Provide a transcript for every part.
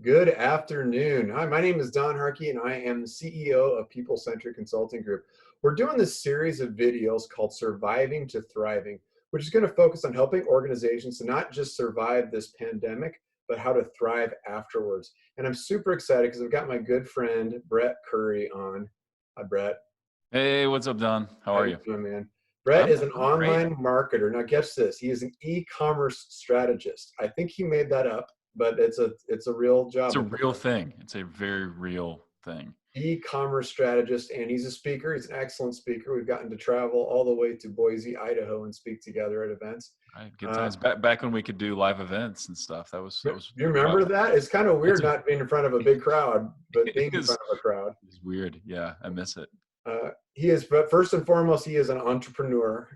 Good afternoon. Hi, my name is Don Harkey, and I am the CEO of Centric Consulting Group. We're doing this series of videos called Surviving to Thriving, which is going to focus on helping organizations to not just survive this pandemic, but how to thrive afterwards. And I'm super excited because I've got my good friend, Brett Curry, on. Hi, Brett. Hey, what's up, Don? How How are you you? doing, man? Brett I'm is an I'm great. online marketer. Now, guess this. He is an e-commerce strategist. I think he made that up, but it's a real It's job. a real thing. It's a very real thing. E-commerce strategist, and he's a speaker. He's an excellent speaker. We've gotten to travel all the way to Boise, Idaho, and speak together at events. Right, good Uh, times. Back when we could do live events and stuff. That was you wow. remember that? It's kind of It's weird not being in front of a big crowd, but it being in is front of a crowd. it's weird. Yeah, I miss it. But first and foremost, he is an entrepreneur.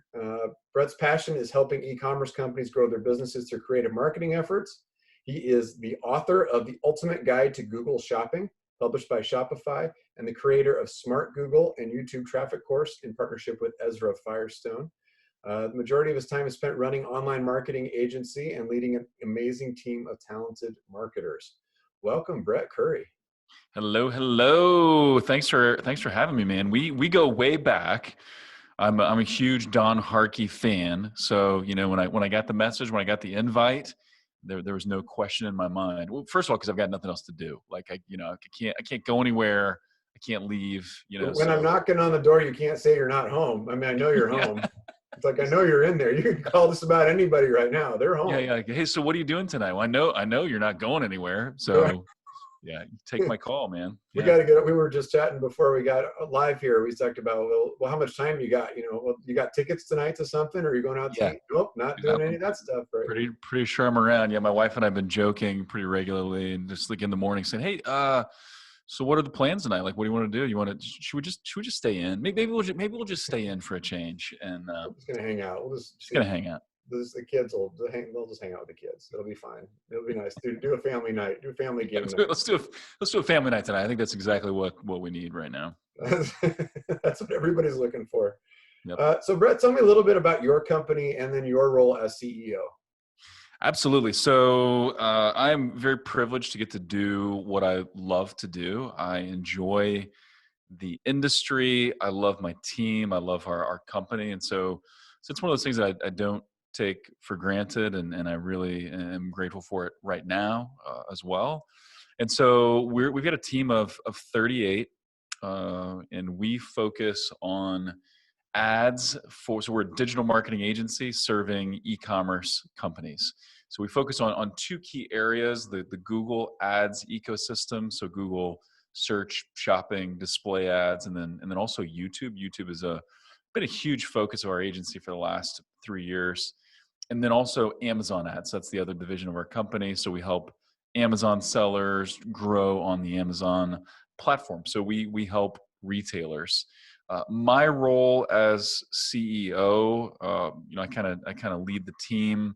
Brett's passion is helping e-commerce companies grow their businesses through creative marketing efforts. He is the author of The Ultimate Guide to Google Shopping, published by Shopify, and the creator of Smart Google and YouTube Traffic Course in partnership with Ezra Firestone. The majority of his time is spent running online marketing agency and leading an amazing team of talented marketers. Welcome, Brett Curry. Hello, hello. Thanks for having me, man. We go way back. I'm a huge Don Harkey fan. So, when I got the message, when I got the invite, there was no question in my mind. Well, first of all, because I've got nothing else to do. Like I can't go anywhere. I can't leave, When I'm so knocking on the door, you can't say you're not home. I mean, I know you're yeah. home. It's like, I know you're in there. You can call just about anybody right now. They're Yeah, home. yeah. Hey, so what are you doing tonight? Well, I know you're not going anywhere. So yeah, you take my call, man. We Yeah. got to get, we were just chatting before we got live here. We talked about, well, how much time you got? Well, you got tickets tonight to something, or are you going out to Yeah. eat? Nope, not I'm doing any of that stuff right pretty sure I'm around. Yeah, my wife and I've been joking pretty regularly and just like in the morning saying, "Hey, so what are the plans tonight? Like, what do you want to do? Should we just stay in? Maybe we'll just stay in for a change and now. We're just going to hang out. We'll just just see. gonna hang out." The kids they'll just hang out with the kids. It'll be fine. It'll be nice. Do a family night. Do a family Yeah, game let's night. do it. Let's do a family night tonight. I think that's exactly what we need right now. That's what everybody's looking for. Yep. So Brett, tell me a little bit about your company and then your role as CEO. Absolutely. So I'm very privileged to get to do what I love to do. I enjoy the industry. I love my team. I love our company. And so it's one of those things that I don't take for granted. And I really am grateful for it right now as well. And so we've got a team of 38, and we focus on ads so we're a digital marketing agency serving e-commerce companies. So we focus on two key areas: the Google ads ecosystem, so Google search, shopping, display ads, and then also YouTube. YouTube has been a huge focus of our agency for the last 3 years. And then also Amazon ads. That's the other division of our company. So we help Amazon sellers grow on the Amazon platform. So we help retailers. My role as CEO, I kind of lead the team.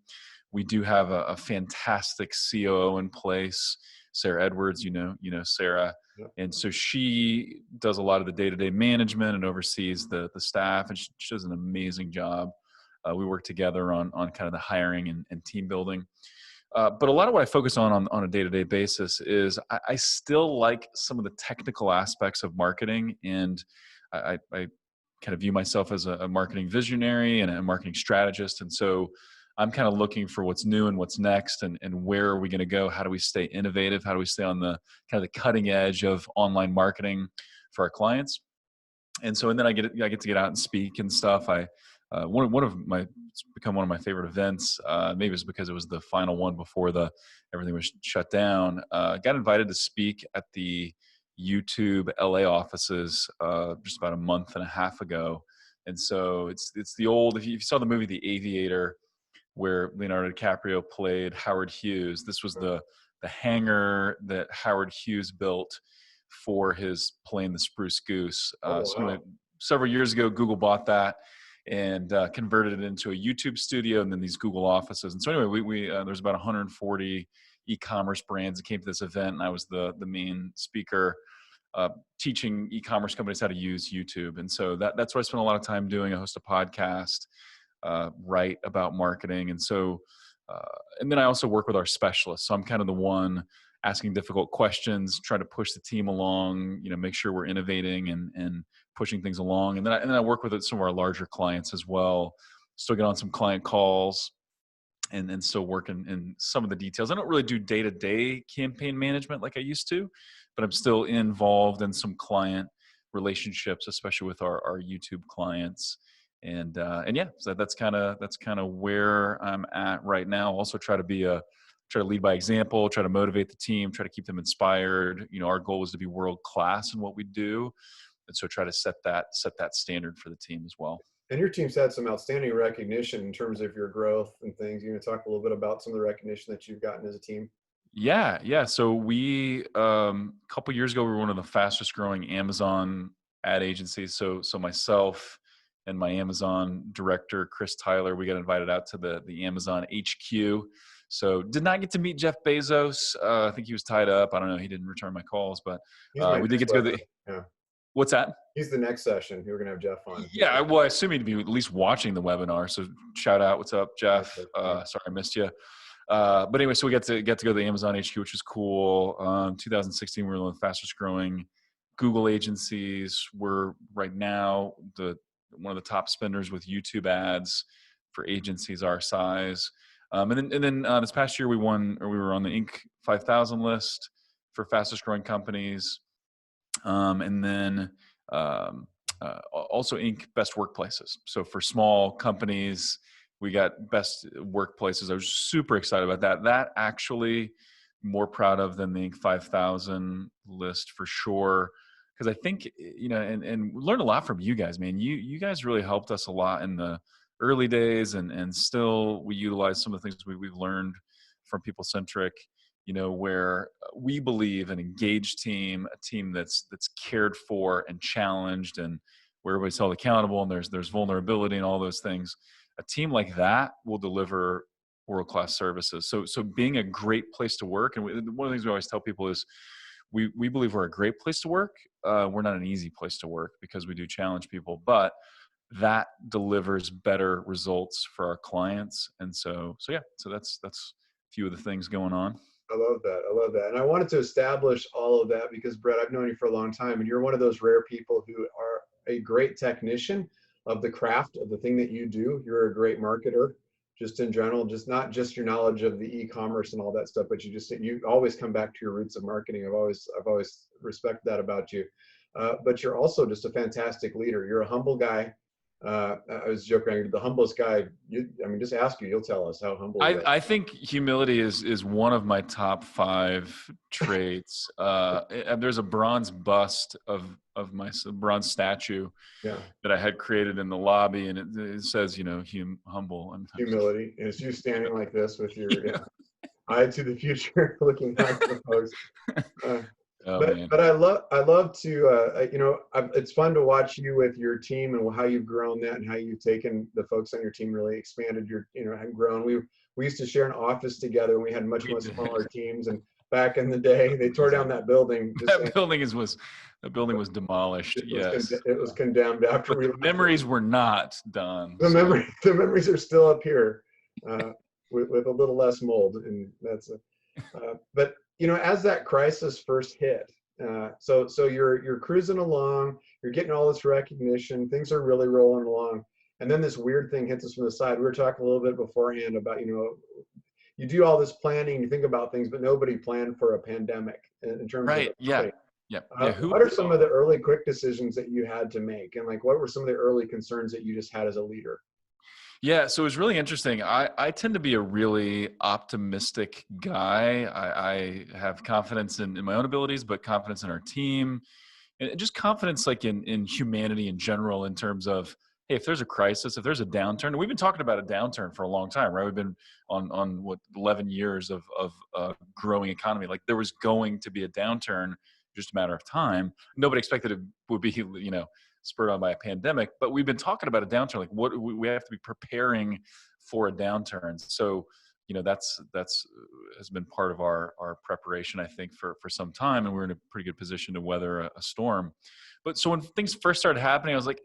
We do have a fantastic COO in place, Sarah Edwards. Sarah, Yep. and so she does a lot of the day-to-day management and oversees the staff, and she does an amazing job. We work together on kind of the hiring and team building. But a lot of what I focus on a day-to-day basis is I still like some of the technical aspects of marketing, and I kind of view myself as a marketing visionary and a marketing strategist. And so I'm kind of looking for what's new and what's next, and where are we going to go? How do we stay innovative? How do we stay on the kind of the cutting edge of online marketing for our clients? And then I get to get out and speak and stuff. It's become one of my favorite events. Maybe it's because it was the final one before everything was shut down. Got invited to speak at the YouTube LA offices just about a month and a half ago. And so it's the old, if you saw the movie The Aviator, where Leonardo DiCaprio played Howard Hughes, this was the hangar that Howard Hughes built for his plane, the Spruce Goose. Oh, So wow. anyway, several years ago, Google bought that and converted it into a YouTube studio, and then these Google offices. And so anyway, we there's about 140 e-commerce brands that came to this event, and I was the main speaker, teaching e-commerce companies how to use YouTube. And so that's what I spent a lot of time doing. I host a podcast, write about marketing, and so and then I also work with our specialists. So I'm kind of the one asking difficult questions, trying to push the team along, make sure we're innovating and pushing things along. And then I work with some of our larger clients as well. Still get on some client calls and still working in some of the details. I don't really do day-to-day campaign management like I used to, but I'm still involved in some client relationships, especially with our YouTube clients. And yeah, so that's kind of where I'm at right now. Also try to lead by example, try to motivate the team, try to keep them inspired. Our goal is to be world class in what we do. And so try to set that standard for the team as well. And your team's had some outstanding recognition in terms of your growth and things. You want to talk a little bit about some of the recognition that you've gotten as a team? Yeah. So we a couple years ago we were one of the fastest growing Amazon ad agencies. So myself and my Amazon director Chris Tyler, we got invited out to the Amazon HQ. So did not get to meet Jeff Bezos. I think he was tied up. I don't know. He didn't return my calls, but we did get to go to yeah. What's that? He's the next session. We're going to have Jeff on. Yeah, well, I assume he'd be at least watching the webinar. So shout out. What's up, Jeff? Sorry, I missed you. But anyway, so we get to go to the Amazon HQ, which is cool. 2016, we were one of the fastest growing Google agencies. We're right now one of the top spenders with YouTube ads for agencies our size. And then this past year we were on the Inc. 5000 list for fastest growing companies. And then also Inc. Best Workplaces. So for small companies, we got best workplaces. I was super excited about that. That actually more proud of than the Inc. 5000 list for sure. Because I think, and we learned a lot from you guys, man. You guys really helped us a lot in the early days, and still we utilize some of the things we've learned from People Centric, where we believe an engaged team, a team that's cared for and challenged, and where everybody's held accountable, and there's vulnerability and all those things. A team like that will deliver world-class services. So being a great place to work, and one of the things we always tell people is we believe we're a great place to work. We're not an easy place to work because we do challenge people, but that delivers better results for our clients. And so that's a few of the things going on. I love that. And I wanted to establish all of that because, Brett, I've known you for a long time, and you're one of those rare people who are a great technician of the craft of the thing that you do. You're a great marketer, just in general, just not just your knowledge of the e-commerce and all that stuff, but you always come back to your roots of marketing. I've always respected that about you. But you're also just a fantastic leader. You're a humble guy. I was joking around, the humblest guy. Just ask you, you'll tell us how humble. I think humility is one of my top 5 traits. And there's a bronze bust of my bronze statue that I had created in the lobby, and it says, humble. And humility is you standing like this with your eye to the future, looking back to the folks. But I love to it's fun to watch you with your team and how you've grown that and how you've taken the folks on your team, really expanded your and grown. We used to share an office together, and we had much smaller teams. And back in the day, they tore down that building. That building was demolished. It was condemned after but the memories were not done. The memories are still up here with a little less mold, and that's but as that crisis first hit, so you're cruising along, you're getting all this recognition, things are really rolling along, and then this weird thing hits us from the side. We were talking a little bit beforehand about you do all this planning, you think about things, but nobody planned for a pandemic in terms of yeah. What are some of the early quick decisions that you had to make, and what were some of the early concerns that you just had as a leader? Yeah, so it was really interesting. I tend to be a really optimistic guy. I have confidence in my own abilities, but confidence in our team, and just confidence in humanity in general, in terms of, hey, if there's a crisis, if there's a downturn, and we've been talking about a downturn for a long time, right? We've been on 11 years of growing economy. There was going to be a downturn, just a matter of time. Nobody expected it would be, spurred on by a pandemic, but we've been talking about a downturn. What we have to be preparing for a downturn. So, that's has been part of our preparation, I think, for some time, and we're in a pretty good position to weather a storm. But so when things first started happening, I was like,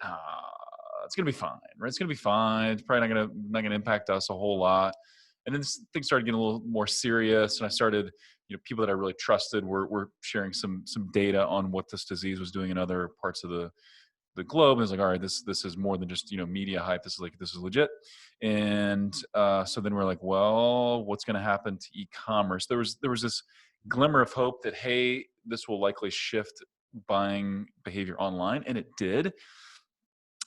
it's gonna be fine, right? It's gonna be fine. It's probably not gonna impact us a whole lot. And then things started getting a little more serious, and I started, people that I really trusted were sharing some data on what this disease was doing in other parts of the globe. And it's like, all right, this is more than just media hype. This is legit. And so then we're like, well, what's going to happen to e-commerce? There was this glimmer of hope that, hey, this will likely shift buying behavior online, and it did.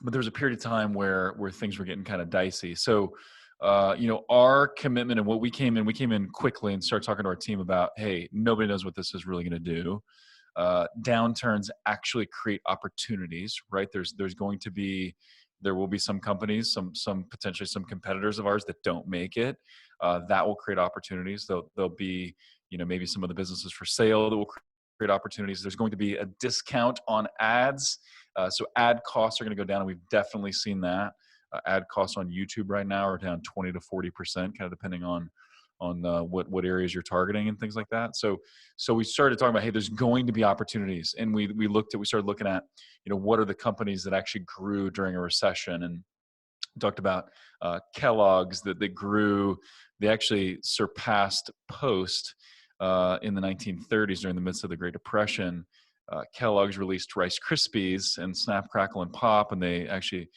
But there was a period of time where things were getting kind of dicey. So our commitment and what we came in quickly and started talking to our team about, hey, nobody knows what this is really going to do. Downturns actually create opportunities, right? There will be some companies, some potentially some competitors of ours that don't make it. That will create opportunities. There'll be, maybe some of the businesses for sale that will create opportunities. There's going to be a discount on ads. So ad costs are going to go down, and we've definitely seen that. Ad costs on YouTube right now are down 20 to 40%, kind of depending on what areas you're targeting and things like that. So we started talking about, hey, there's going to be opportunities, and we started looking at, what are the companies that actually grew during a recession, and talked about Kellogg's that grew. They actually surpassed Post in the 1930s during the midst of the Great Depression. Kellogg's released Rice Krispies and Snap, Crackle, and Pop, and they actually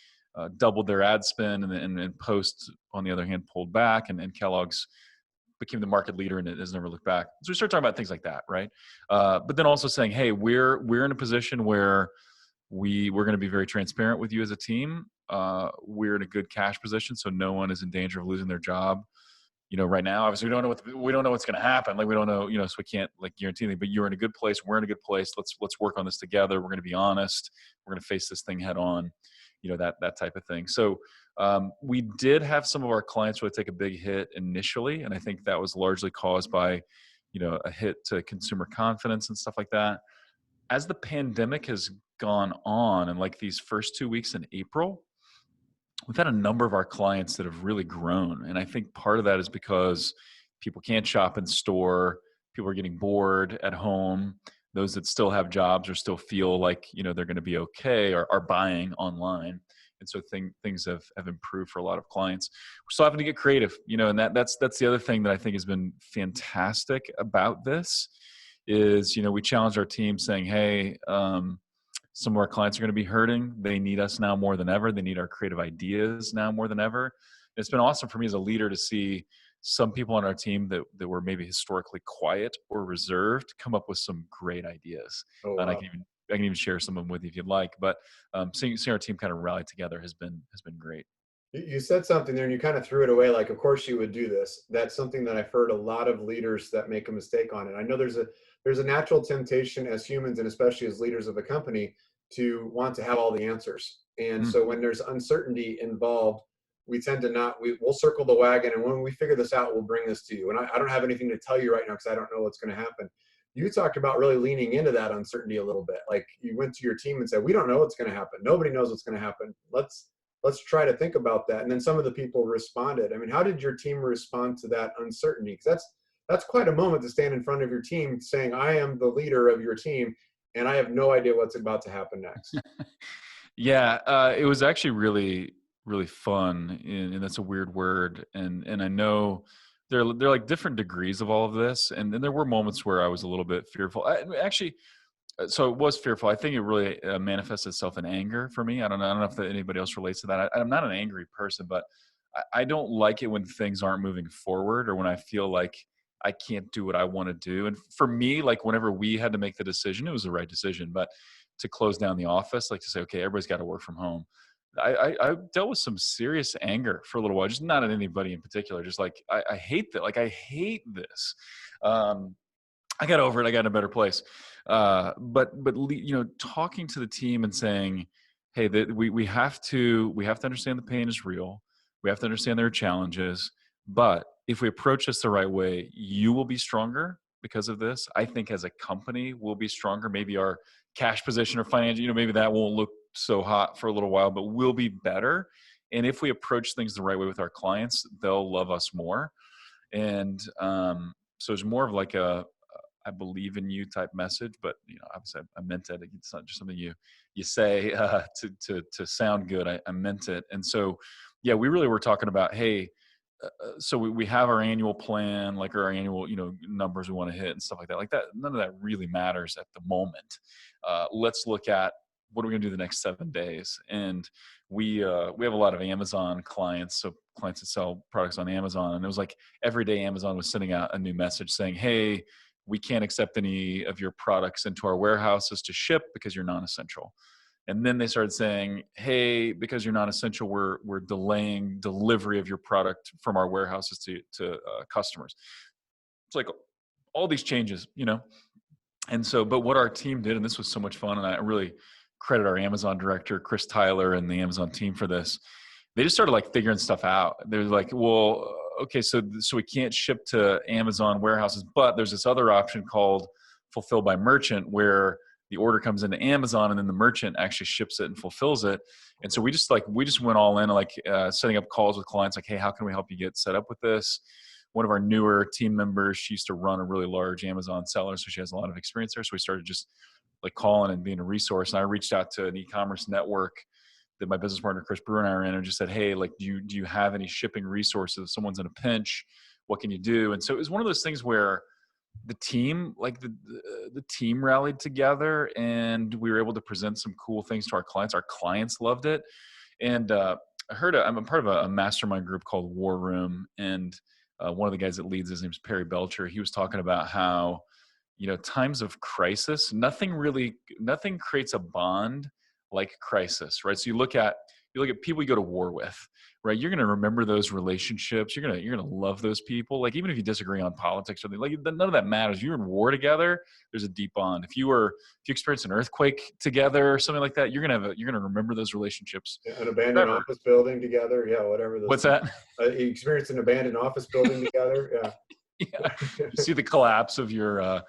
doubled their ad spend, and Post, on the other hand, pulled back, and Kellogg's became the market leader, and it has never looked back. So we start talking about things like that, right? But then also saying, hey, we're in a position where we're going to be very transparent with you as a team. We're in a good cash position, so no one is in danger of losing their job. Right now, obviously, we don't know what's going to happen. Like, we don't know, so we can't guarantee anything. But you're in a good place. We're in a good place. Let's work on this together. We're going to be honest. We're going to face this thing head on. That type of thing. So we did have some of our clients really take a big hit initially, and I think that was largely caused by a hit to consumer confidence and stuff like that. As the pandemic has gone on, and like these first 2 weeks in April, we've had a number of our clients that have really grown. And I think part of that is because people can't shop in store. People are getting bored at home. Those that still have jobs or still feel like, they're going to be okay are buying online. And so things have improved for a lot of clients. We're still having to get creative, and that's the other thing that I think has been fantastic about this is, we challenge our team saying, hey, some of our clients are going to be hurting. They need us now more than ever. They need our creative ideas now more than ever. It's been awesome for me as a leader to see some people on our team that were maybe historically quiet or reserved come up with some great ideas. Oh, wow. And I can even share some of them with you if you'd like. But seeing our team kind of rally together has been great. You said something there and you kind of threw it away, like, of course you would do this. That's something that I've heard a lot of leaders that make a mistake on. And I know there's a natural temptation as humans, and especially as leaders of a company, to want to have all the answers. And so when there's uncertainty involved, we tend to not, we'll circle the wagon, and when we figure this out, we'll bring this to you. And I don't have anything to tell you right now because I don't know what's going to happen. You talked about really leaning into that uncertainty a little bit. Like, you went to your team and said, we don't know what's going to happen. Nobody knows what's going to happen. Let's try to think about that. And then some of the people responded. I mean, how did your team respond to that uncertainty? Because that's quite a moment to stand in front of your team saying, I am the leader of your team, and I have no idea what's about to happen next. Yeah, it was actually really, really fun, and that's a weird word. And I know there are like different degrees of all of this, and then there were moments where I was a little bit fearful. So it was fearful. I think it really manifests itself in anger for me. I don't know if anybody else relates to that. I'm not an angry person, but I don't like it when things aren't moving forward, or when I feel like I can't do what I want to do. And for me, like, whenever we had to make the decision, it was the right decision, but to close down the office, like to say, okay, everybody's got to work from home. I dealt with some serious anger for a little while, just not at anybody in particular. Just like, I hate that. Like, I hate this. I got over it. I got in a better place. But talking to the team and saying, hey, that we have to understand the pain is real. We have to understand there are challenges, but if we approach this the right way, you will be stronger because of this. I think as a company, we'll be stronger. Maybe our cash position or financial, maybe that won't look so hot for a little while, but we'll be better. And if we approach things the right way with our clients, they'll love us more. And so it's more of like I believe in you type message, but obviously I meant it. It's not just something you say to sound good. I meant it. And so, yeah, we really were talking about, hey, so we have our annual plan, like our annual, numbers we want to hit and stuff like that. Like that, none of that really matters at the moment. Let's look at what are we going to do the next 7 days. And we have a lot of Amazon clients, so clients that sell products on Amazon. And it was like every day Amazon was sending out a new message saying, "Hey, we can't accept any of your products into our warehouses to ship because you're non-essential." And then they started saying, "Hey, because you're not essential, we're delaying delivery of your product from our warehouses to customers." It's like all these changes. And so, but what our team did, and this was so much fun, and I really credit our Amazon director, Chris Tyler, and the Amazon team for this. They just started like figuring stuff out. They're like, "Well, okay, so we can't ship to Amazon warehouses, but there's this other option called fulfill by merchant where the order comes into Amazon and then the merchant actually ships it and fulfills it." And so we just went all in, like setting up calls with clients, like, "Hey, how can we help you get set up with this?" One of our newer team members, she used to run a really large Amazon seller, so she has a lot of experience there. So we started just like calling and being a resource. And I reached out to an e-commerce network that my business partner Chris Brewer and I are in, and just said, "Hey, like, do you have any shipping resources? If someone's in a pinch, what can you do?" And so it was one of those things where the team, like the team rallied together, and we were able to present some cool things to our clients. Our clients loved it. And I'm a part of a mastermind group called War Room, and one of the guys that leads, his name's Perry Belcher. He was talking about how, times of crisis, nothing creates a bond like crisis, right? So you look at people you go to war with, right? You're going to remember those relationships. You're going to love those people. Like, even if you disagree on politics or like, none of that matters. If you're in war together, there's a deep bond. If you experience an earthquake together or something like that, you're going to remember those relationships. Yeah, an abandoned forever. office building together. Yeah, whatever. What's that? You experience an abandoned office building together. Yeah. Yeah. You see the collapse of your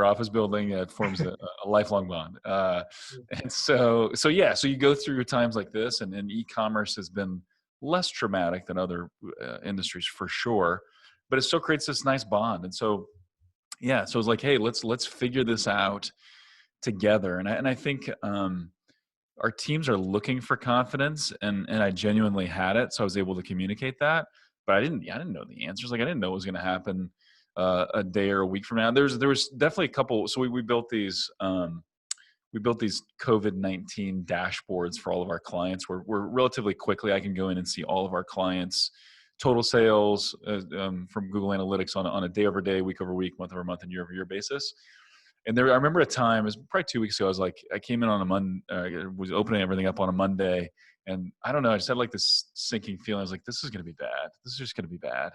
office building. It forms a lifelong bond. And so you go through times like this, and e-commerce has been less traumatic than other industries for sure, but it still creates this nice bond. And so, yeah, so it's like, hey, let's figure this out together. And I think our teams are looking for confidence, and I genuinely had it, so I was able to communicate that. But I didn't know the answers. Like, I didn't know what was going to happen a day or a week from now. There was definitely a couple. So we built these COVID-19 dashboards for all of our clients. We're relatively quickly, I can go in and see all of our clients' total sales from Google Analytics on a day over day, week over week, month over month, and year over year basis. And I remember a time, it was probably 2 weeks ago, I came in on a Monday, was opening everything up on a Monday. And I don't know, I just had like this sinking feeling. I was like, this is going to be bad. This is just going to be bad.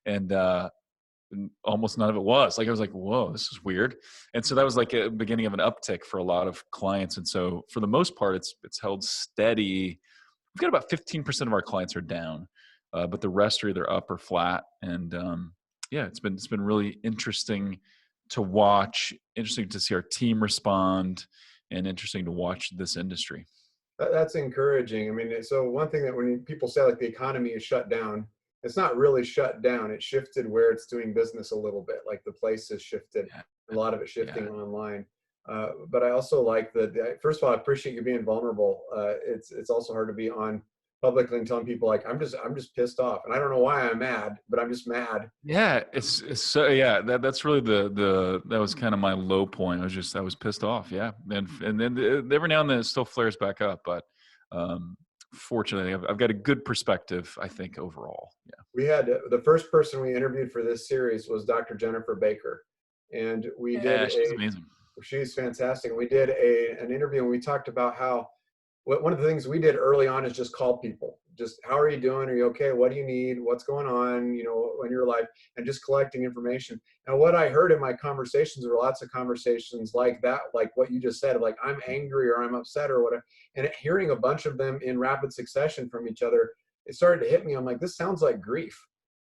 And almost none of it was. Like, I was like, whoa, this is weird. And so that was like a beginning of an uptick for a lot of clients. And so for the most part, it's held steady. We've got about 15% of our clients are down, but the rest are either up or flat. And yeah, it's been really interesting to watch, interesting to see our team respond, and interesting to watch this industry. That's encouraging. I mean, so one thing that when people say like the economy is shut down, it's not really shut down. It shifted where it's doing business a little bit. Like the place has shifted, a lot of it shifting online. But I also like that. First of all, I appreciate you being vulnerable. It's also hard to be on publicly and telling people like I'm just pissed off, and I don't know why I'm mad, but I'm just mad. Yeah, it's so, yeah. That's really that was kind of my low point. I was pissed off. Yeah, and then every now and then it still flares back up, but fortunately, I've got a good perspective, I think, overall. Yeah. We had the first person we interviewed for this series was Dr. Jennifer Baker, and She's amazing. She's fantastic. We did an interview, and we talked about how one of the things we did early on is just call people. Just, how are you doing? Are you okay? What do you need? What's going on, in your life? And just collecting information. And what I heard in my conversations were lots of conversations like that, like what you just said, like I'm angry or I'm upset or whatever. And hearing a bunch of them in rapid succession from each other, it started to hit me. I'm like, this sounds like grief.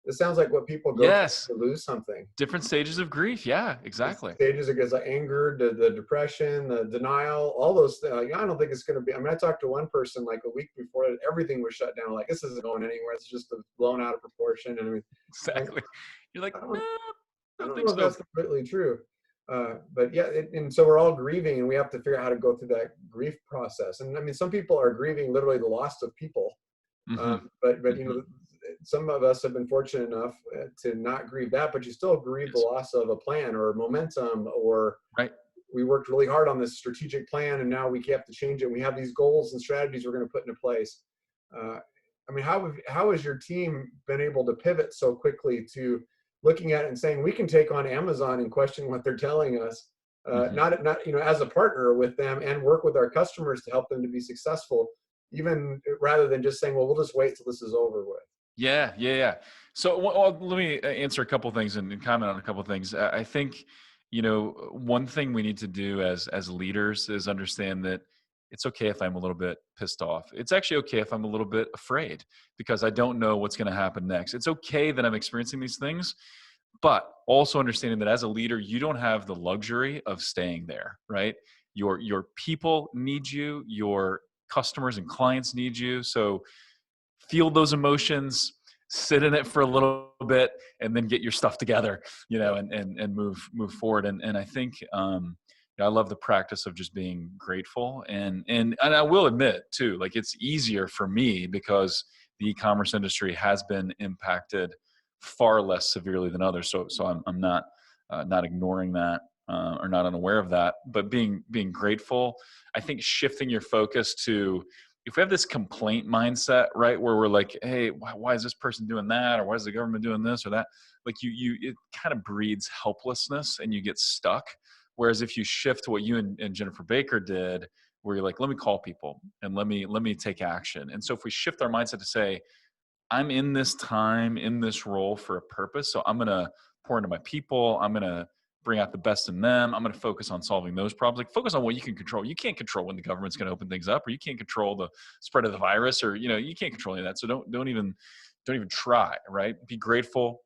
This sounds like what people go through to lose something. Different stages of grief. Yeah, exactly. Stages of like anger, the depression, the denial, all those things. Like, I don't think it's going to be. I mean, I talked to one person like a week before everything was shut down. Like, this isn't going anywhere. It's just blown out of proportion. And I mean, exactly. You're like, no, I don't know if that's completely true. But yeah, and so we're all grieving, and we have to figure out how to go through that grief process. And I mean, some people are grieving literally the loss of people. But some of us have been fortunate enough to not grieve that, but you still grieve the Yes. loss of a plan or momentum, or Right. we worked really hard on this strategic plan and now we have to change it. We have these goals and strategies we're going to put into place. Uh, I mean, how has your team been able to pivot so quickly to looking at it and saying we can take on Amazon and question what they're telling us, Mhm. not as a partner with them and work with our customers to help them to be successful, even rather than just saying, well, we'll just wait till this is over with. Yeah, yeah, yeah. So let me answer a couple things and comment on a couple things. I think, one thing we need to do as leaders is understand that it's okay if I'm a little bit pissed off. It's actually okay if I'm a little bit afraid because I don't know what's going to happen next. It's okay that I'm experiencing these things, but also understanding that as a leader, you don't have the luxury of staying there, right? Your people need you, your customers and clients need you. So feel those emotions, sit in it for a little bit, and then get your stuff together, Yep. and move forward. And I think I love the practice of just being grateful. And I will admit too, like it's easier for me because the e-commerce industry has been impacted far less severely than others. So I'm not ignoring that. Or not unaware of that, but being grateful. I think shifting your focus to if we have this complaint mindset, right, where we're like, hey, why is this person doing that? Or why is the government doing this or that? Like it kind of breeds helplessness and you get stuck. Whereas if you shift to what you and Jennifer Baker did, where you're like, let me call people and let me take action. And so if we shift our mindset to say, I'm in this time, in this role for a purpose. So I'm going to pour into my people. I'm going to bring out the best in them. I'm going to focus on solving those problems. Like focus on what you can control. You can't control when the government's going to open things up, or you can't control the spread of the virus, or you can't control any of that. So don't even try. Right? Be grateful.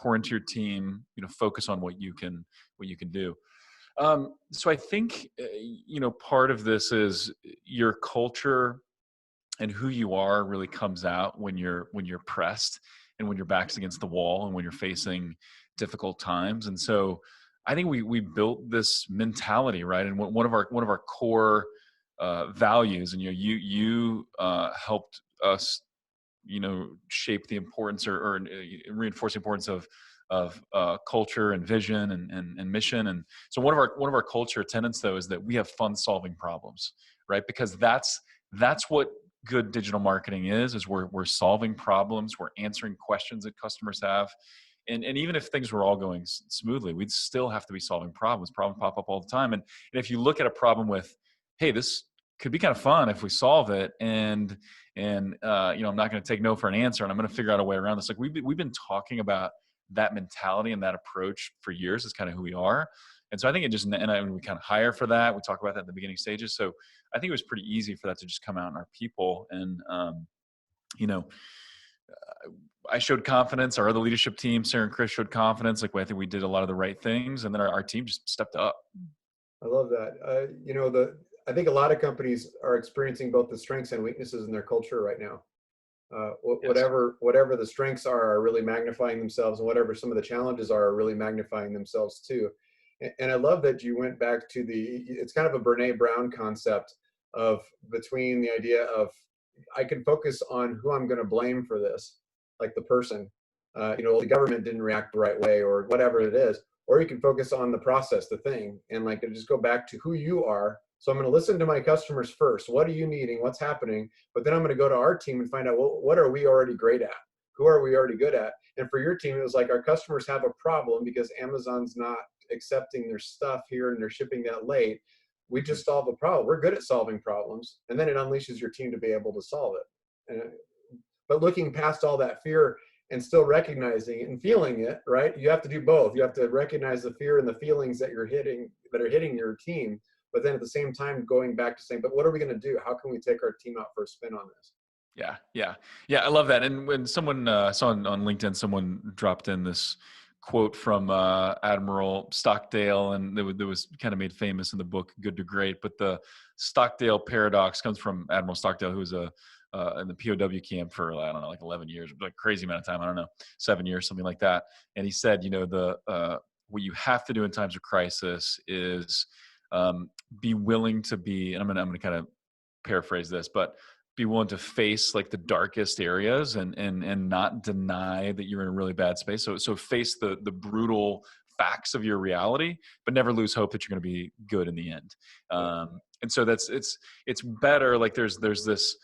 Pour into your team. Focus on what you can do. So I think part of this is your culture and who you are really comes out when you're pressed and when your back's against the wall and when you're facing difficult times. And so I think we built this mentality, right? And one of our core values, and you helped us shape the importance or reinforce the importance of culture and vision and mission. And so one of our culture tenets though is that we have fun solving problems, right? Because that's what good digital marketing is we're solving problems, we're answering questions that customers have. And even if things were all going smoothly, we'd still have to be solving problems pop up all the time. And if you look at a problem with, hey, this could be kind of fun if we solve it, and I'm not going to take no for an answer, and I'm going to figure out a way around this. Like we've been talking about that mentality and that approach for years. Is kind of who we are. And so I think we kind of hire for that. We talk about that in the beginning stages. So I think it was pretty easy for that to just come out in our people. And you know, I showed confidence. Our other leadership team, Sarah and Chris, showed confidence. Like I think we did a lot of the right things, and then our team just stepped up. I love that. I think a lot of companies are experiencing both the strengths and weaknesses in their culture right now. Yes. Whatever the strengths are really magnifying themselves, and whatever some of the challenges are really magnifying themselves too. And I love that you went back to it's kind of a Brene Brown concept of between the idea of I can focus on who I'm going to blame for this, like the person, the government didn't react the right way or whatever it is, or you can focus on the process, the thing, and like just go back to who you are. So I'm going to listen to my customers first. What are you needing? What's happening? But then I'm going to go to our team and find out, well, what are we already great at? Who are we already good at? And for your team, it was like our customers have a problem because Amazon's not accepting their stuff here and they're shipping that late. We just solve a problem. We're good at solving problems, and then it unleashes your team to be able to solve it. But looking past all that fear and still recognizing it and feeling it, right? You have to do both. You have to recognize the fear and the feelings that are hitting your team, but then at the same time going back to saying, but what are we going to do? How can we take our team out for a spin on this? Yeah, yeah, yeah. I love that. And when someone saw on LinkedIn, someone dropped in this quote from Admiral Stockdale, and that was kind of made famous in the book Good to Great. But the Stockdale Paradox comes from Admiral Stockdale, who was in the POW camp for I don't know, like 11 years, like crazy amount of time. I don't know, 7 years, something like that. And he said, the what you have to do in times of crisis is be willing to be. And I'm gonna kind of paraphrase this, but be willing to face like the darkest areas and not deny that you're in a really bad space. So face the brutal facts of your reality, but never lose hope that you're going to be good in the end. Yeah. And so it's better. Like there's this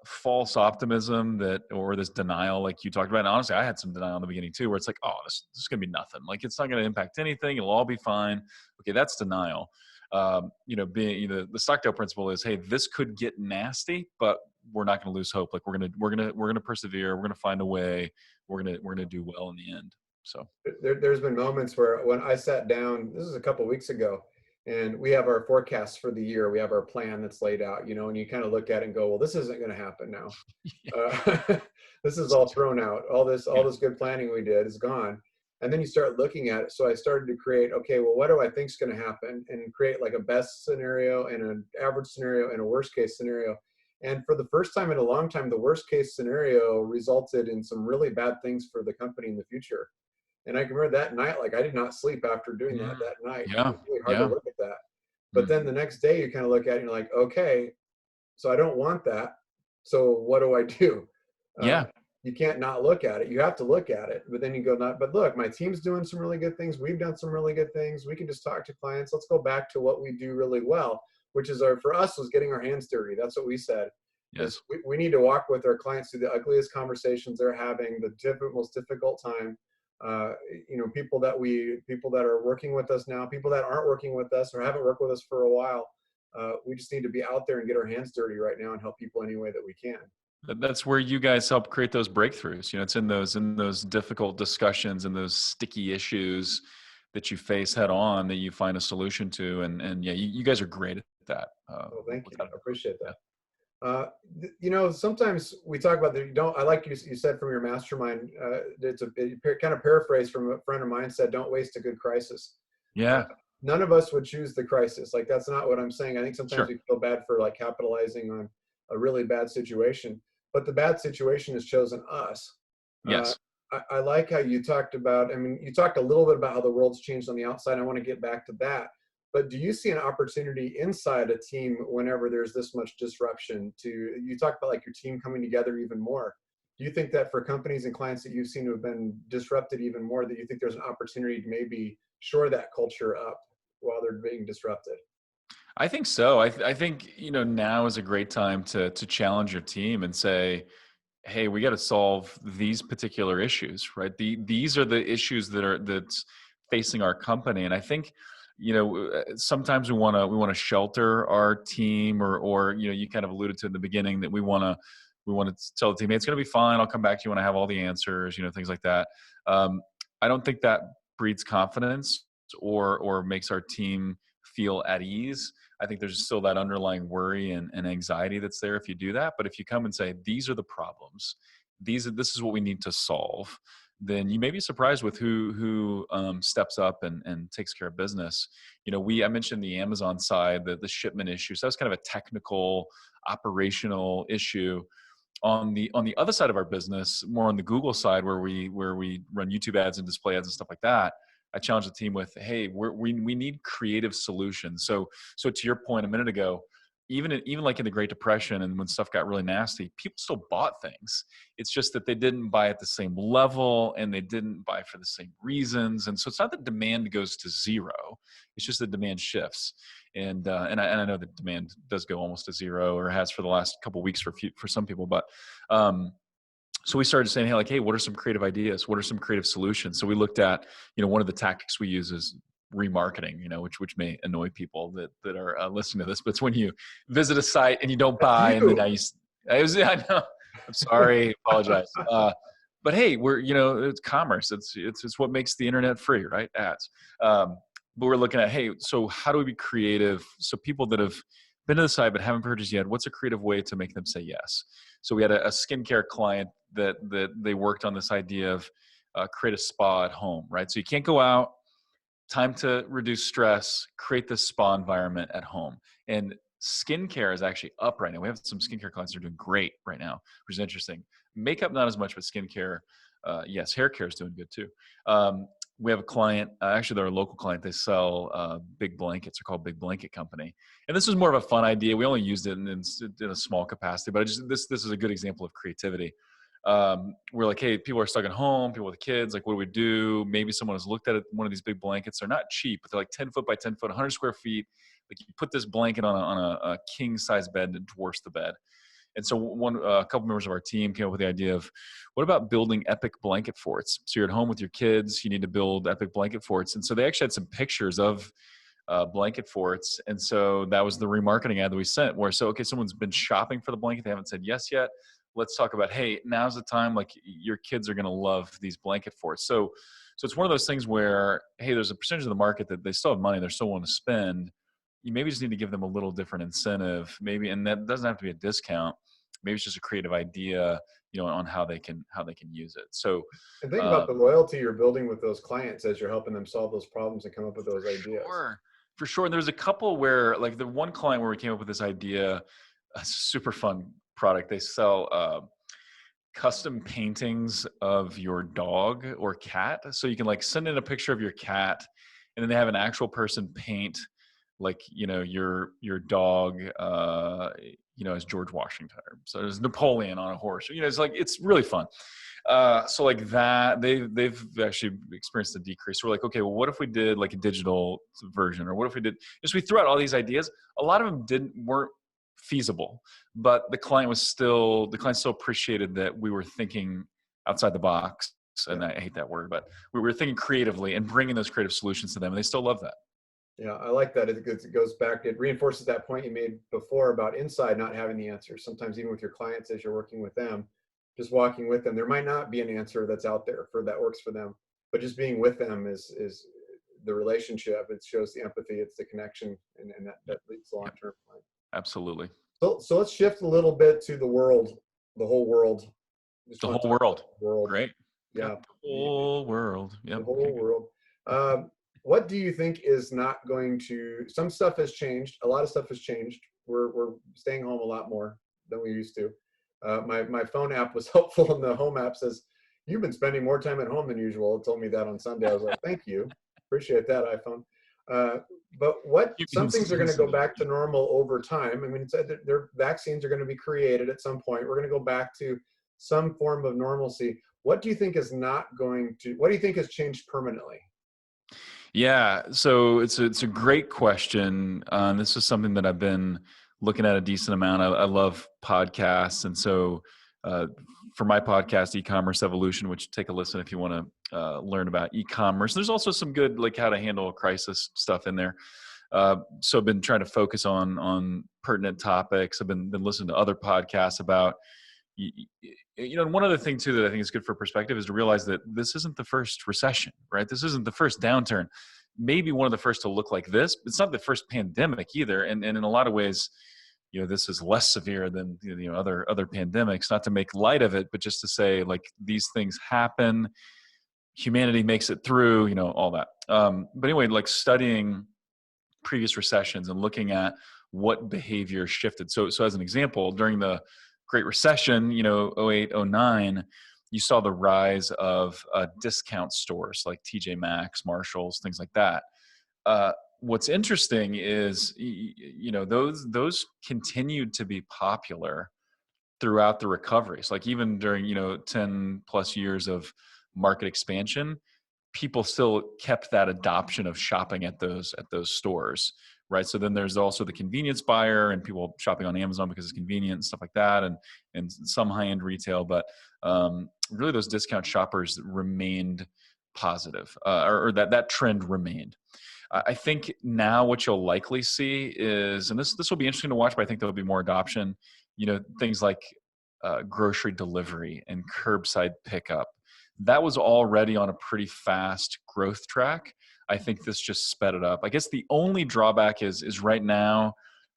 false optimism that, or this denial, like you talked about. And honestly, I had some denial in the beginning too, where it's like, oh, this is going to be nothing. Like it's not going to impact anything. It'll all be fine. Okay, that's denial. Being the Stockdale principle is, hey, this could get nasty, but we're not going to lose hope. Like we're gonna persevere. We're gonna find a way. We're gonna do well in the end. So There's been moments where when I sat down, this is a couple of weeks ago, and we have our forecasts for the year. We have our plan that's laid out, and you kind of look at it and go, well, this isn't going to happen now. This is all thrown out. All this good planning we did is gone. And then you start looking at it. So I started to create, okay, well, what do I think is going to happen, and create like a best scenario and an average scenario and a worst case scenario. And for the first time in a long time, the worst case scenario resulted in some really bad things for the company in the future. And I can remember that night, like I did not sleep after doing that night. It Yeah. was really hard to look at that. But Mm. then the next day you kind of look at it and you're like, okay, so I don't want that. So what do I do? Yeah. You can't not look at it. You have to look at it. But then you go, not, but look, my team's doing some really good things. We've done some really good things. We can just talk to clients. Let's go back to what we do really well, which is for us was getting our hands dirty. That's what we said. Yes. We need to walk with our clients through the ugliest conversations they're having, the most difficult time. People that are working with us now, people that aren't working with us or haven't worked with us for a while. We just need to be out there and get our hands dirty right now and help people any way that we can. That's where you guys help create those breakthroughs. It's in those difficult discussions and those sticky issues that you face head on that you find a solution to. And yeah, you guys are great at that. Well, thank you. Without I appreciate yeah. that. Sometimes we talk about that. I like you said from your mastermind, it's a kind of paraphrase from a friend of mine said, don't waste a good crisis. Yeah. None of us would choose the crisis. Like, that's not what I'm saying. I think sometimes Sure. we feel bad for like capitalizing on a really bad situation, but the bad situation has chosen us. Yes. I like how you talked about, you talked a little bit about how the world's changed on the outside. I want to get back to that. But do you see an opportunity inside a team whenever there's this much disruption you talk about like your team coming together even more? Do you think that for companies and clients that you've seen who have been disrupted even more, that you think there's an opportunity to maybe shore that culture up while they're being disrupted? I think so. I think, now is a great time to challenge your team and say, hey, we got to solve these particular issues, right? These are the issues that's facing our company. And I think, sometimes we want to shelter our team or, you kind of alluded to in the beginning that we want to tell the team, hey, it's going to be fine. I'll come back to you when I have all the answers, things like that. I don't think that breeds confidence or makes our team feel at ease. I think there's still that underlying worry and anxiety that's there if you do that. But if you come and say, these are the problems, this is what we need to solve, then you may be surprised with who steps up and takes care of business. I mentioned the Amazon side, the shipment issue. So that's kind of a technical, operational issue. On the other side of our business, more on the Google side, where we run YouTube ads and display ads and stuff like that, I challenge the team with, hey, we need creative solutions. So to your point a minute ago, even like in the Great Depression and when stuff got really nasty, people still bought things. It's just that they didn't buy at the same level and they didn't buy for the same reasons. And so it's not that demand goes to zero. It's just that demand shifts. And I know that demand does go almost to zero, or has for the last couple of weeks for some people. But so we started saying, hey, what are some creative ideas? What are some creative solutions? So we looked at, one of the tactics we use is remarketing, which may annoy people that are listening to this, but it's when you visit a site and you don't buy, and then I know, I'm sorry, apologize. But hey, it's commerce. It's what makes the internet free, right? Ads. But we're looking at, hey, so how do we be creative? So people that have been to the site but haven't purchased yet, what's a creative way to make them say yes? So we had a skincare client that they worked on this idea of create a spa at home, right? So you can't go out, time to reduce stress, create this spa environment at home. And skincare is actually up right now. We have some skincare clients that are doing great right now, which is interesting. Makeup, not as much, but skincare, yes, hair care is doing good too. we have a client, actually they're a local client. They sell big blankets. They're called Big Blanket Company. And this was more of a fun idea. We only used it in a small capacity, but this is a good example of creativity. We're like, hey, people are stuck at home, people with kids, like what do we do? Maybe someone has looked at it, one of these big blankets. They're not cheap, but they're like 10 foot by 10 foot, 100 square feet. Like you put this blanket on a king size bed and it dwarfs the bed. And so a couple members of our team came up with the idea of, what about building epic blanket forts? So you're at home with your kids, you need to build epic blanket forts. And so they actually had some pictures of blanket forts. And so that was the remarketing ad that we sent, where, so, okay, someone's been shopping for the blanket. They haven't said yes yet. Let's talk about, hey, now's the time. Like your kids are going to love these blanket forts. So it's one of those things where, hey, there's a percentage of the market that they still have money. They're still willing to spend. You maybe just need to give them a little different incentive, maybe, and that doesn't have to be a discount. Maybe it's just a creative idea, on how they can use it. So, and think about the loyalty you're building with those clients as you're helping them solve those problems and come up with those ideas. For sure. And there's a couple where, like the one client where we came up with this idea, a super fun product. They sell custom paintings of your dog or cat. So you can like send in a picture of your cat, and then they have an actual person paint, like, your dog, as George Washington. So there's Napoleon on a horse. It's like, it's really fun. So like that, they've actually experienced a decrease. So we're like, okay, well, what if we did like a digital version, or what if we did, just we threw out all these ideas. A lot of them weren't feasible, but the client still appreciated that we were thinking outside the box. And I hate that word, but we were thinking creatively and bringing those creative solutions to them. And they still love that. Yeah, I like that. It goes back, it reinforces that point you made before about inside not having the answer. Sometimes even with your clients, as you're working with them, just walking with them, there might not be an answer that's out there that works for them, but just being with them is the relationship. It shows the empathy, it's the connection, and that leads to long-term plan. Absolutely. So let's shift a little bit to the world, the whole world. The whole world. Great. Yeah. The whole world. Yep. The whole world. What do you think is not going to, some stuff has changed. A lot of stuff has changed. We're staying home a lot more than we used to. My phone app was helpful, and the home app says, you've been spending more time at home than usual. It told me that on Sunday. I was like, thank you. Appreciate that, iPhone. But some things are going to go back to normal over time. I mean, their vaccines are going to be created at some point. We're going to go back to some form of normalcy. What do you think has changed permanently? Yeah, so it's a great question. This is something that I've been looking at a decent amount. I love podcasts, and so for my podcast, E-commerce Evolution, which take a listen if you want to learn about e-commerce. There's also some good like how to handle a crisis stuff in there. So I've been trying to focus on pertinent topics. I've been listening to other podcasts about. And one other thing too that I think is good for perspective is to realize that this isn't the first recession, right? This isn't the first downturn. Maybe one of the first to look like this. It's not the first pandemic either, and in a lot of ways, this is less severe than other pandemics. Not to make light of it, but just to say like these things happen. Humanity makes it through, all that. But anyway, like studying previous recessions and looking at what behavior shifted. So as an example, during the Great Recession, 08, 09, you saw the rise of discount stores like TJ Maxx, Marshalls, things like that. What's interesting is, those continued to be popular throughout the recovery. So like even during, 10 plus years of market expansion, people still kept that adoption of shopping at those stores. Right. So then there's also the convenience buyer and people shopping on Amazon because it's convenient and stuff like that, and some high-end retail. But really those discount shoppers remained positive, or that trend remained. I think now what you'll likely see is, and this will be interesting to watch, but I think there'll be more adoption, things like grocery delivery and curbside pickup. That was already on a pretty fast growth track. I think this just sped it up. I guess the only drawback is right now,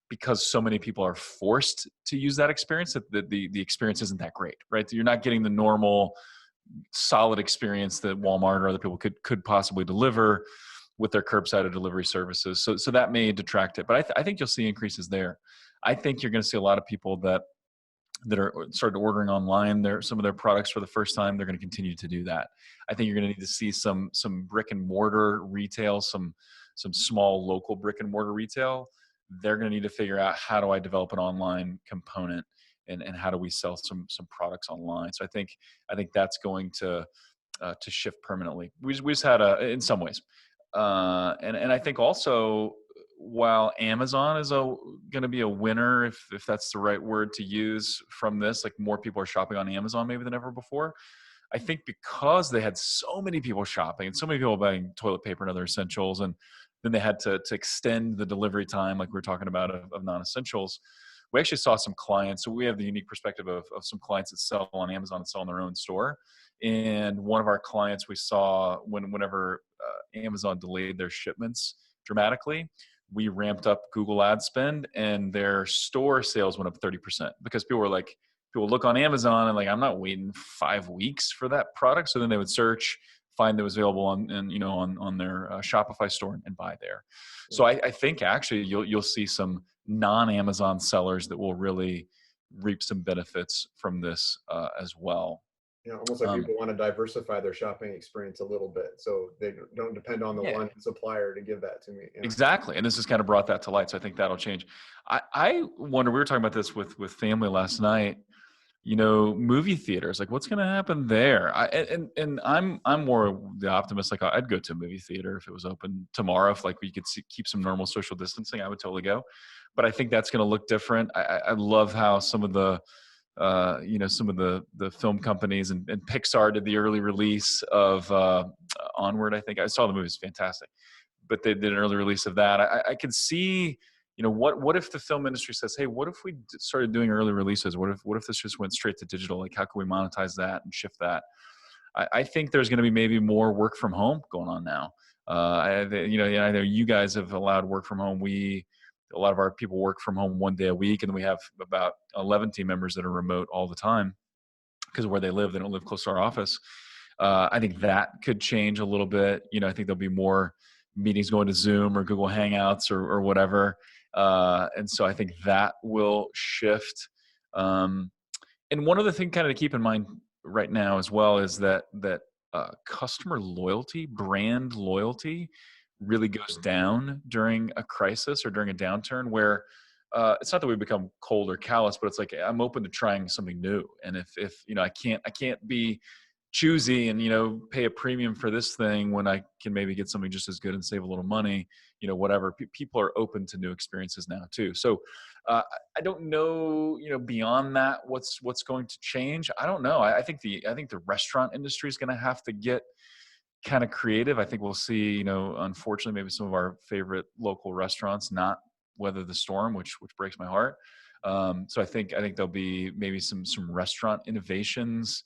because so many people are forced to use that experience, that the experience isn't that great, right? You're not getting the normal solid experience that Walmart or other people could possibly deliver with their curbside or delivery services. So that may detract it, but I think you'll see increases there. I think you're going to see a lot of people that that are started ordering online some of their products for the first time, they're going to continue to do that. I think you're going to need to see some brick and mortar retail, some small local brick and mortar retail. They're going to need to figure out, how do I develop an online component, and how do we sell some products online. So I think that's going to shift permanently. We just had in some ways, and I think also, while Amazon is going to be a winner, if that's the right word to use from this, like more people are shopping on Amazon maybe than ever before. I think because they had so many people shopping and so many people buying toilet paper and other essentials, and then they had to extend the delivery time, like we were talking about, of non-essentials. We actually saw some clients. So we have the unique perspective of some clients that sell on Amazon and sell in their own store. And one of our clients, we saw whenever Amazon delayed their shipments dramatically, we ramped up Google ad spend, and their store sales went up 30%, because people look on Amazon and like, I'm not waiting 5 weeks for that product. So then they would search, find that it was available on their Shopify store, and buy there. So I think actually you'll see some non-Amazon sellers that will really reap some benefits from this as well. Almost like people want to diversify their shopping experience a little bit, so they don't depend on the Yeah, one supplier to give that to me. Yeah. exactly. And this has kind of brought that to light. So I think that'll change. I wonder, we were talking about this with family last night, movie theaters, like what's going to happen there? And I'm more the optimist. Like, I'd go to a movie theater if it was open tomorrow. If like we could keep some normal social distancing, I would totally go. But I think that's going to look different. I love how some of the film companies and Pixar did the early release of Onward. I think I saw the movie; it's fantastic, but they did an early release of that. I could see, what if the film industry says, hey, what if we started doing early releases? What if this just went straight to digital? Like, how can we monetize that and shift that? I think there's going to be maybe more work from home going on now. I know you guys have allowed work from home. A lot of our people work from home 1 day a week, and we have about 11 team members that are remote all the time, because of where they live. They don't live close to our office. I think that could change a little bit. I think there'll be more meetings going to Zoom or Google Hangouts or whatever. And so I think that will shift. And one other thing kind of to keep in mind right now as well is that customer loyalty, brand loyalty, really goes down during a crisis or during a downturn, where it's not that we become cold or callous, but it's like, I'm open to trying something new. And if I can't be choosy and pay a premium for this thing when I can maybe get something just as good and save a little money, whatever. People are open to new experiences now too. So I don't know, beyond that, what's going to change. I don't know. I think the restaurant industry is going to have to get kind of creative. I think we'll see, unfortunately, maybe some of our favorite local restaurants not weather the storm, which breaks my heart. So I think there'll be maybe some restaurant innovations.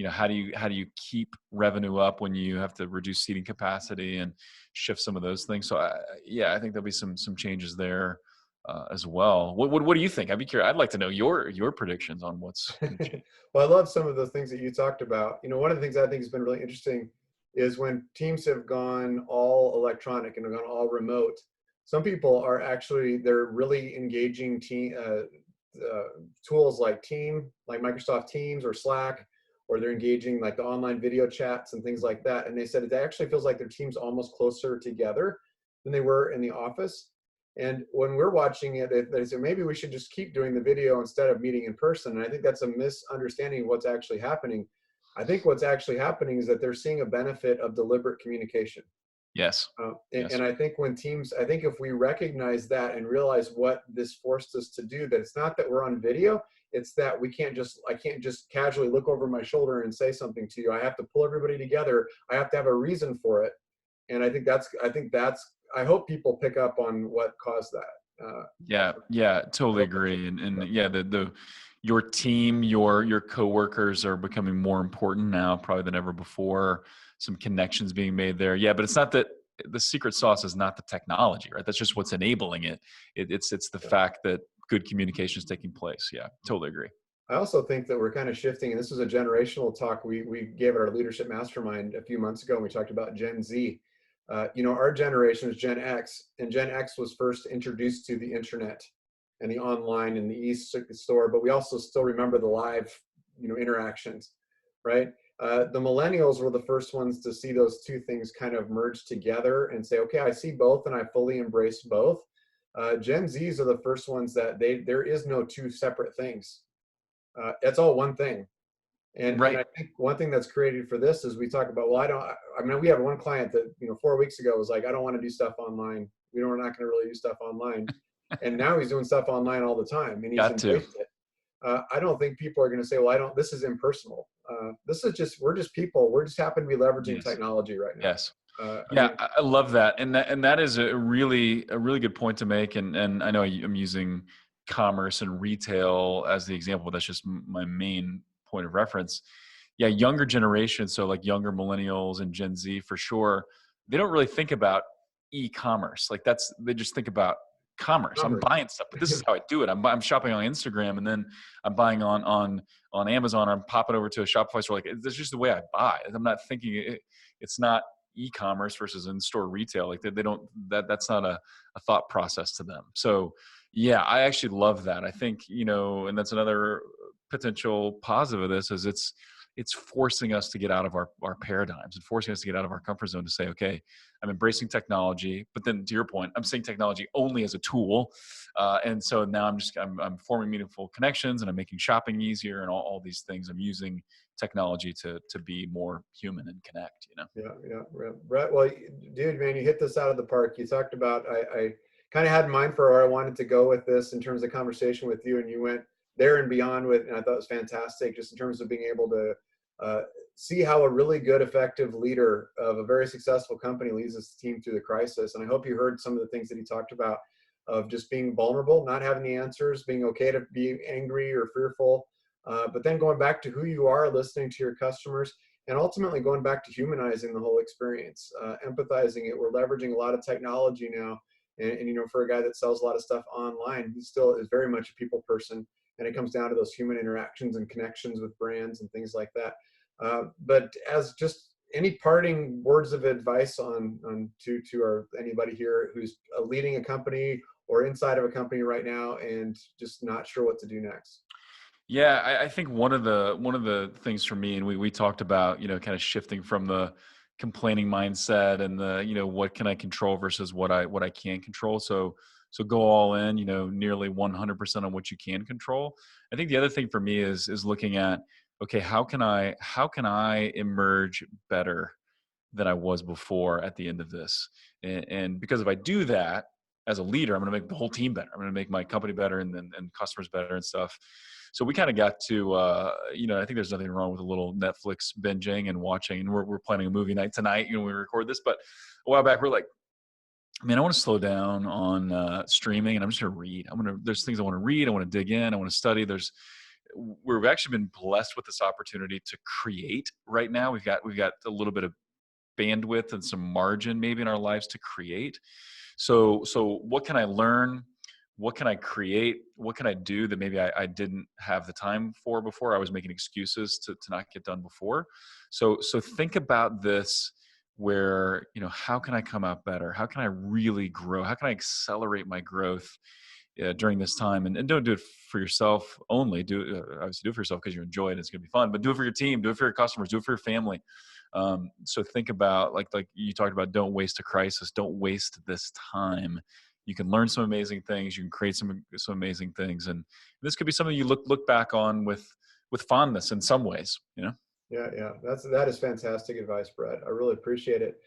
How do you keep revenue up when you have to reduce seating capacity and shift some of those things? So I think there'll be some changes there as well. What do you think? I'd be curious. I'd like to know your predictions on what's going to change. Well, I love some of the things that you talked about. One of the things I think has been really interesting is when teams have gone all electronic and have gone all remote. Some people are they're really engaging tools like Microsoft Teams or Slack, or they're engaging like the online video chats and things like that. And they said it actually feels like their team's almost closer together than they were in the office. And when we're watching it, they say maybe we should just keep doing the video instead of meeting in person. And I think that's a misunderstanding of what's actually happening. I think what's actually happening is that they're seeing a benefit of deliberate communication. Yes. Yes. Yes. And I think if we recognize that and realize what this forced us to do, that it's not that we're on video, it's that I can't just casually look over my shoulder and say something to you. I have to pull everybody together. I have to have a reason for it. And I hope people pick up on what caused that. Yeah, totally agree. And yeah, your team, your coworkers are becoming more important now, probably than ever before. Some connections being made there. Yeah, but it's not that the secret sauce is not the technology, right? That's just what's enabling it. It's the fact that good communication is taking place. Yeah, totally agree. I also think that we're kind of shifting, and this was a generational talk we gave at our leadership mastermind a few months ago, and we talked about Gen Z. Our generation is Gen X, and Gen X was first introduced to the internet and the online and the e-store, but we also still remember the live, interactions, right? The millennials were the first ones to see those two things kind of merge together and say, okay, I see both and I fully embrace both. Gen Zs are the first ones that there is no two separate things. It's all one thing. And Right. I think one thing that's created for this is we talk about, well, I mean, we have one client that, 4 weeks ago was like, I don't want to do stuff online. We're not going to really do stuff online. And now he's doing stuff online all the time and he's Got to. embraced it. I don't think people are going to say, well, this is impersonal. We're just people. We're just happen to be leveraging Yes. technology right now. Yes. I Yeah, mean, I love that, and that is a really good point to make. And I know I'm using commerce and retail as the example. That's just my main point of reference. Yeah, younger generation, so like younger millennials and Gen Z for sure. They don't really think about e-commerce. Like they just think about commerce. I'm commerce. buying stuff, but this is how I do it. I'm shopping on Instagram, and then I'm buying on Amazon. Or I'm popping over to a Shopify store. Like that's just the way I buy. I'm not thinking it's not e-commerce versus in-store retail. Like they don't that's not a thought process to them. So yeah, I actually love that. I think, and that's another potential positive of this is it's forcing us to get out of our paradigms and forcing us to get out of our comfort zone to say, okay, I'm embracing technology, but then to your point, I'm seeing technology only as a tool. And so now I'm forming meaningful connections and I'm making shopping easier and all these things. I'm using technology to be more human and connect, Yeah. Brett, well, dude, man, you hit this out of the park. You talked about, I kind of had in mind for where I wanted to go with this in terms of conversation with you, and you went there and beyond with, and I thought it was fantastic just in terms of being able to see how a really good, effective leader of a very successful company leads his team through the crisis. And I hope you heard some of the things that he talked about of just being vulnerable, not having the answers, being okay to be angry or fearful, but then going back to who you are, listening to your customers, and ultimately going back to humanizing the whole experience, empathizing it. We're leveraging a lot of technology now. And for a guy that sells a lot of stuff online, he still is very much a people person. And it comes down to those human interactions and connections with brands and things like that. But as just any parting words of advice to anybody here who's leading a company or inside of a company right now and just not sure what to do next. Yeah, I think one of the things for me, and we talked about, kind of shifting from the complaining mindset and the, what can I control versus what I can't control. So go all in, nearly 100% on what you can control. I think the other thing for me is looking at, okay, how can I emerge better than I was before at the end of this? And because if I do that as a leader, I'm going to make the whole team better. I'm going to make my company better and customers better and stuff. So we kind of got to, I think there's nothing wrong with a little Netflix binging and watching. And we're planning a movie night tonight, when we record this. But a while back, we're like, man, I want to slow down on streaming, and I'm just going to read. There's things I want to read. I want to dig in. I want to study. We've actually been blessed with this opportunity to create right now. We've got a little bit of bandwidth and some margin maybe in our lives to create. So what can I learn? What can I create? What can I do that maybe I didn't have the time for before? I was making excuses to not get done before. So think about this where, how can I come out better? How can I really grow? How can I accelerate my growth during this time? And don't do it for yourself only. Obviously do it for yourself because you enjoy it. It's going to be fun, but do it for your team, do it for your customers, do it for your family. So think about, like you talked about, don't waste a crisis. Don't waste this time. You can learn some amazing things. You can create some amazing things. And this could be something you look back on with fondness in some ways, Yeah. That is fantastic advice, Brett. I really appreciate it.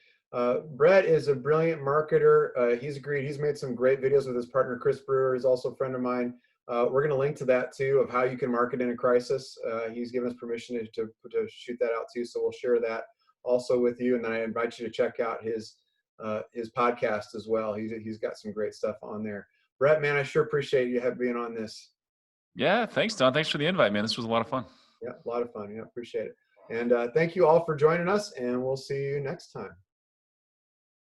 Brett is a brilliant marketer. He's agreed. He's made some great videos with his partner, Chris Brewer, is also a friend of mine. We're going to link to that too, of how you can market in a crisis. He's given us permission to shoot that out too. So we'll share that also with you. And then I invite you to check out his podcast as well. He's got some great stuff on there. Brett, man, I sure appreciate you being on this. Yeah. Thanks, Don. Thanks for the invite, man. This was a lot of fun. Yeah, a lot of fun. Yeah, appreciate it. And thank you all for joining us, and we'll see you next time.